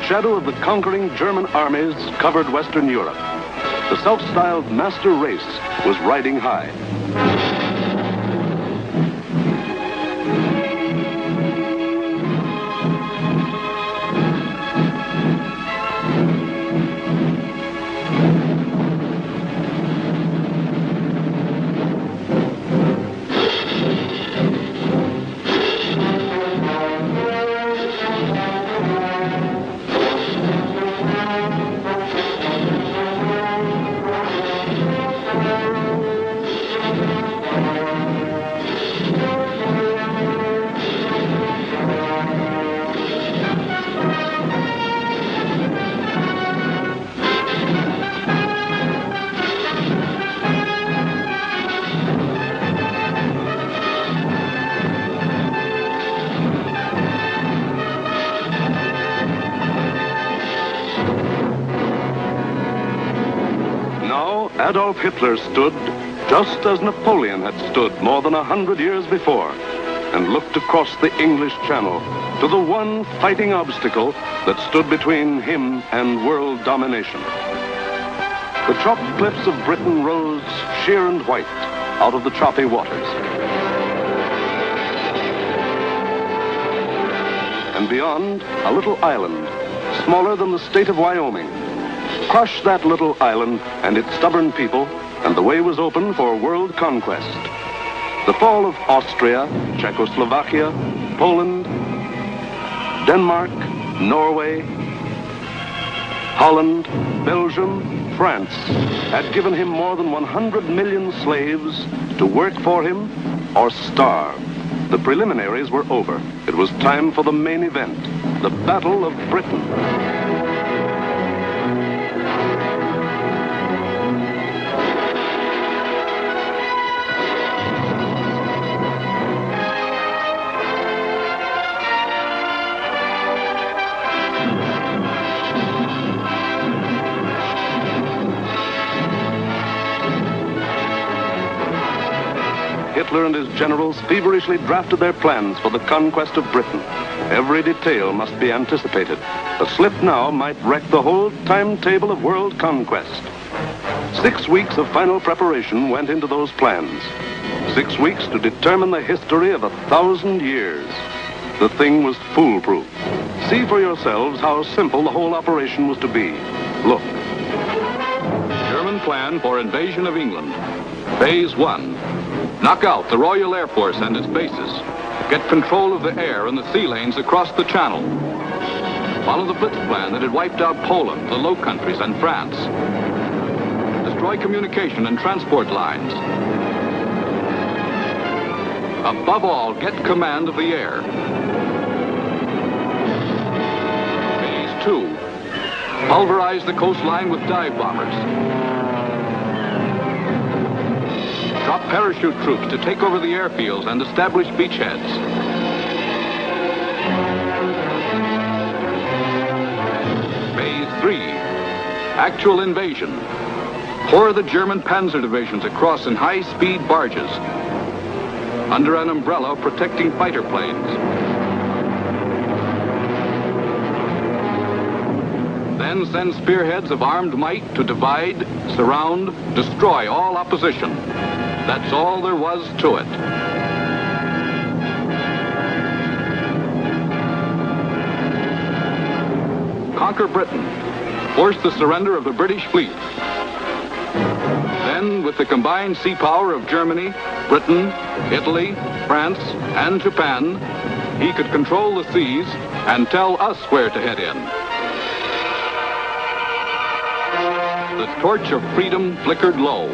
shadow of the conquering German armies covered Western Europe. The self-styled master race was riding high. Adolf Hitler stood just as Napoleon had stood more than 100 years before, and looked across the English Channel to the one fighting obstacle that stood between him and world domination. The chopped cliffs of Britain rose sheer and white out of the choppy waters. And beyond, a little island, smaller than the state of Wyoming. Crush that little island and its stubborn people, and the way was open for world conquest. The fall of Austria, Czechoslovakia, Poland, Denmark, Norway, Holland, Belgium, France had given him more than 100 million slaves to work for him or starve. The preliminaries were over. It was time for the main event, the Battle of Britain. Hitler and his generals feverishly drafted their plans for the conquest of Britain. Every detail must be anticipated. A slip now might wreck the whole timetable of world conquest. 6 weeks of final preparation went into those plans. 6 weeks to determine the history of 1,000 years. The thing was foolproof. See for yourselves how simple the whole operation was to be. Look. German plan for invasion of England. Phase 1. Knock out the Royal Air Force and its bases. Get control of the air and the sea lanes across the Channel. Follow the Blitz plan that had wiped out Poland, the Low Countries, and France. Destroy communication and transport lines. Above all, get command of the air. Phase 2. Pulverize the coastline with dive bombers. Drop parachute troops to take over the airfields and establish beachheads. Phase 3. Actual invasion. Pour the German panzer divisions across in high-speed barges under an umbrella protecting fighter planes. Then send spearheads of armed might to divide, surround, destroy all opposition. That's all there was to it. Conquer Britain. Force the surrender of the British fleet. Then, with the combined sea power of Germany, Britain, Italy, France, and Japan, he could control the seas and tell us where to head in. The torch of freedom flickered low.